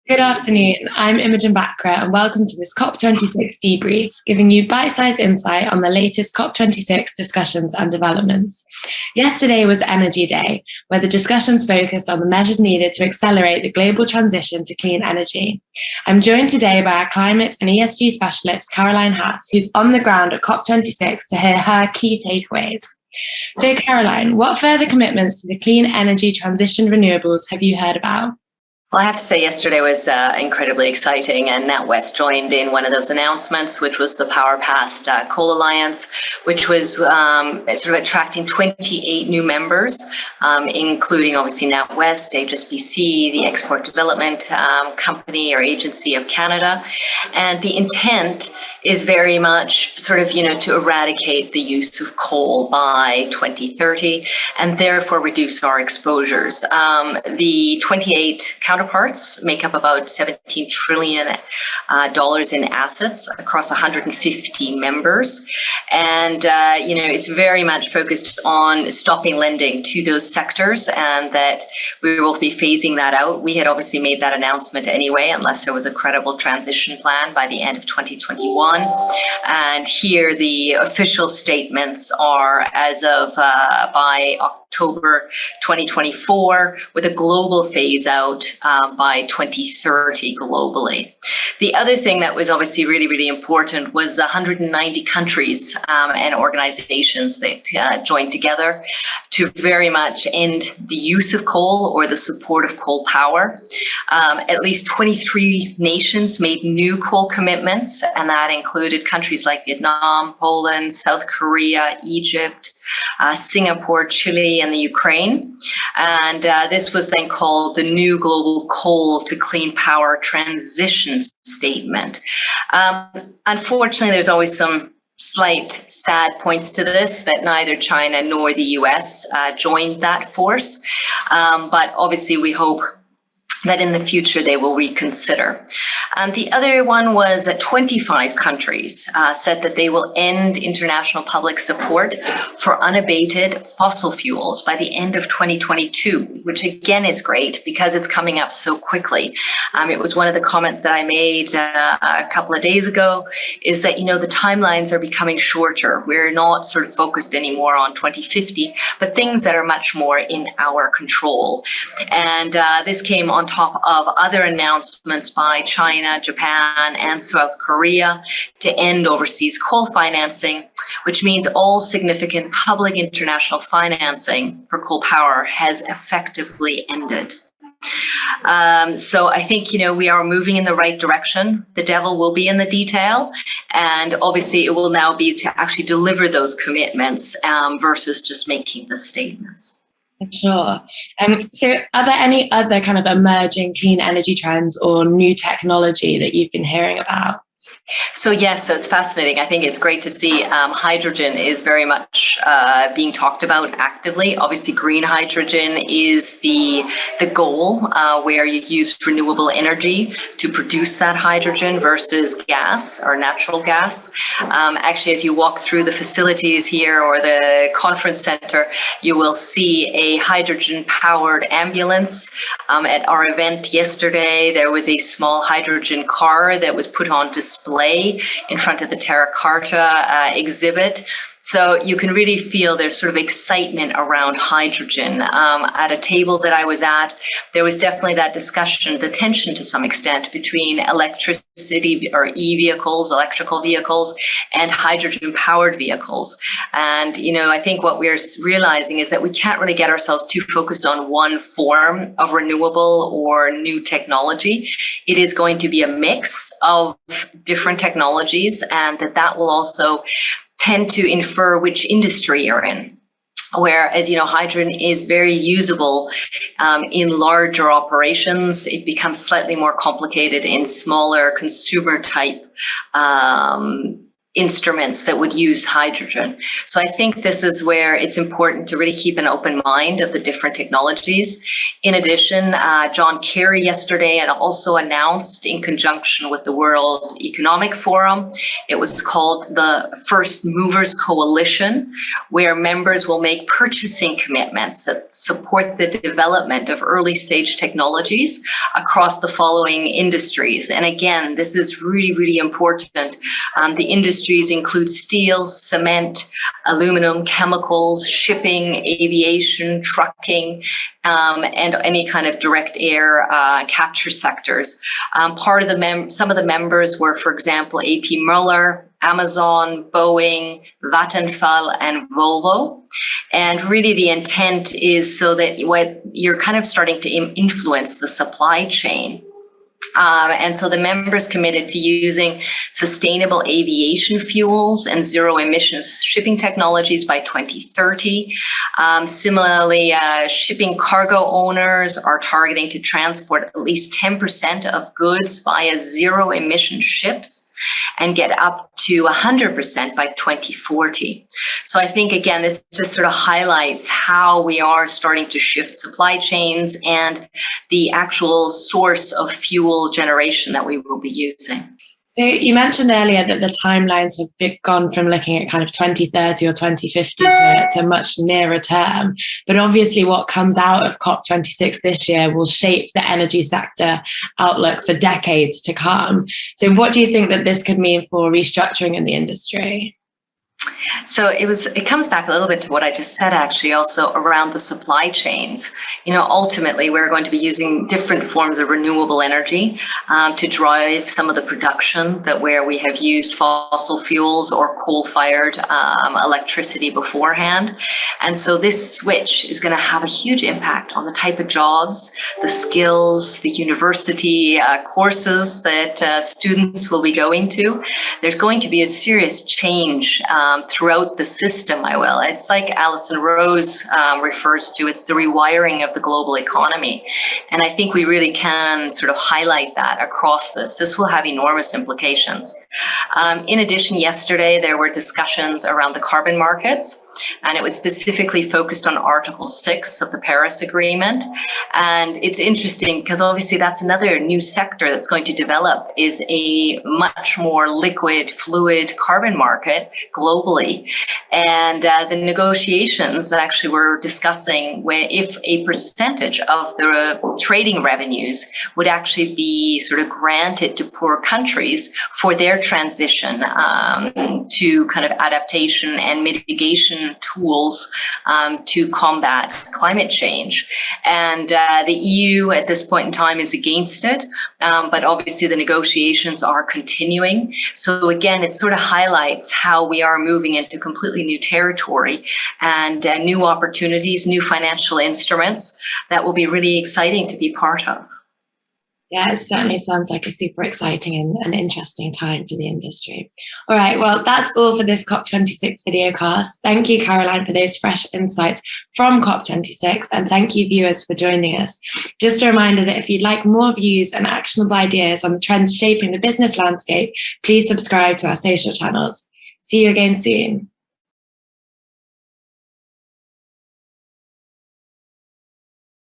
Good afternoon. I'm Imogen Bakra and welcome to this COP26 debrief, giving you bite-sized insight on the latest COP26 discussions and developments. Yesterday was Energy Day, where the discussions focused on the measures needed to accelerate the global transition to clean energy. I'm joined today by our climate and ESG specialist, Caroline Hatz, who's on the ground at COP26 to hear her key takeaways. So Caroline, what further commitments to the clean energy transition renewables have you heard about? Well, I have to say yesterday was incredibly exciting, and NatWest joined in one of those announcements, which was the Power Past Coal Alliance, which was sort of attracting 28 new members, including obviously NatWest, HSBC, the Export Development Company or Agency of Canada. And the intent is very much sort of, to eradicate the use of coal by 2030 and therefore reduce our exposures. The 28 counterparts make up about $17 trillion in assets across 150 members. And, it's very much focused on stopping lending to those sectors and that we will be phasing that out. We had obviously made that announcement anyway, unless there was a credible transition plan by the end of 2021. And here the official statements are as of by October 2024, with a global phase out by 2030 globally. The other thing that was obviously really, really important was 190 countries and organizations that joined together to very much end the use of coal or the support of coal power. At least 23 nations made new coal commitments, and that included countries like Vietnam, Poland, South Korea, Egypt, Singapore, Chile, and the Ukraine. And this was then called the New Global Coal to Clean Power Transition Statement. Unfortunately, there's always some slight sad points to this, that neither China nor the US joined that force. But obviously, we hope that in the future they will reconsider. The other one was that 25 countries said that they will end international public support for unabated fossil fuels by the end of 2022, which again is great because it's coming up so quickly. It was one of the comments that I made a couple of days ago, is that, the timelines are becoming shorter. We're not sort of focused anymore on 2050, but things that are much more in our control. And this came on top of other announcements by China, Japan, and South Korea to end overseas coal financing, which means all significant public international financing for coal power has effectively ended. So I think, we are moving in the right direction. The devil will be in the detail. And obviously, it will now be to actually deliver those commitments versus just making the statements. Sure. So are there any other kind of emerging clean energy trends or new technology that you've been hearing about? So yes, so it's fascinating. I think it's great to see hydrogen is very much being talked about actively. Obviously, green hydrogen is the goal where you use renewable energy to produce that hydrogen versus gas or natural gas. Actually, as you walk through the facilities here or the conference center, you will see a hydrogen-powered ambulance. At our event yesterday, there was a small hydrogen car that was put on display in front of the terracotta exhibit. So you can really feel there's sort of excitement around hydrogen. At a table that I was at, there was definitely that discussion, the tension to some extent between electricity or e-vehicles, electrical vehicles, and hydrogen-powered vehicles. And, I think what we're realizing is that we can't really get ourselves too focused on one form of renewable or new technology. It is going to be a mix of different technologies, and that will also tend to infer which industry you're in. Whereas, hydrogen is very usable in larger operations. It becomes slightly more complicated in smaller consumer type instruments that would use hydrogen. So I think this is where it's important to really keep an open mind of the different technologies. In addition, John Kerry yesterday had also announced, in conjunction with the World Economic Forum, it was called the First Movers Coalition, where members will make purchasing commitments that support the development of early stage technologies across the following industries. And again, this is really, really important. The industries include steel, cement, aluminum, chemicals, shipping, aviation, trucking, and any kind of direct air capture sectors. Some of the members were, for example, A.P. Møller, Amazon, Boeing, Vattenfall, and Volvo. And really the intent is so that you're kind of starting to influence the supply chain. And so the members committed to using sustainable aviation fuels and zero emissions shipping technologies by 2030. Similarly, shipping cargo owners are targeting to transport at least 10% of goods via zero emission ships and get up to 100% by 2040. So I think, again, this just sort of highlights how we are starting to shift supply chains and the actual source of fuel generation that we will be using. So you mentioned earlier that the timelines have gone from looking at kind of 2030 or 2050 to much nearer term. But obviously what comes out of COP26 this year will shape the energy sector outlook for decades to come. So what do you think that this could mean for restructuring in the industry? So it comes back a little bit to what I just said, actually, also around the supply chains. Ultimately, we're going to be using different forms of renewable energy to drive some of the production where we have used fossil fuels or coal-fired electricity beforehand. And so this switch is going to have a huge impact on the type of jobs, the skills, the university courses that students will be going to. There's going to be a serious change throughout the system. It's like Alison Rose refers to, it's the rewiring of the global economy. And I think we really can sort of highlight that across this. This will have enormous implications. In addition, yesterday there were discussions around the carbon markets, and it was specifically focused on Article 6 of the Paris Agreement. And it's interesting because obviously that's another new sector that's going to develop, is a much more liquid, fluid carbon market globally. And the negotiations actually were discussing where if a percentage of the trading revenues would actually be sort of granted to poor countries for their transition to kind of adaptation and mitigation tools to combat climate change. And the EU at this point in time is against it, but obviously the negotiations are continuing. So again, it sort of highlights how we are moving into completely new territory and new opportunities, new financial instruments that will be really exciting to be part of. Yeah, it certainly sounds like a super exciting and an interesting time for the industry. All right, well, that's all for this COP26 videocast. Thank you, Caroline, for those fresh insights from COP26, and thank you, viewers, for joining us. Just a reminder that if you'd like more views and actionable ideas on the trends shaping the business landscape, please subscribe to our social channels. See you again soon.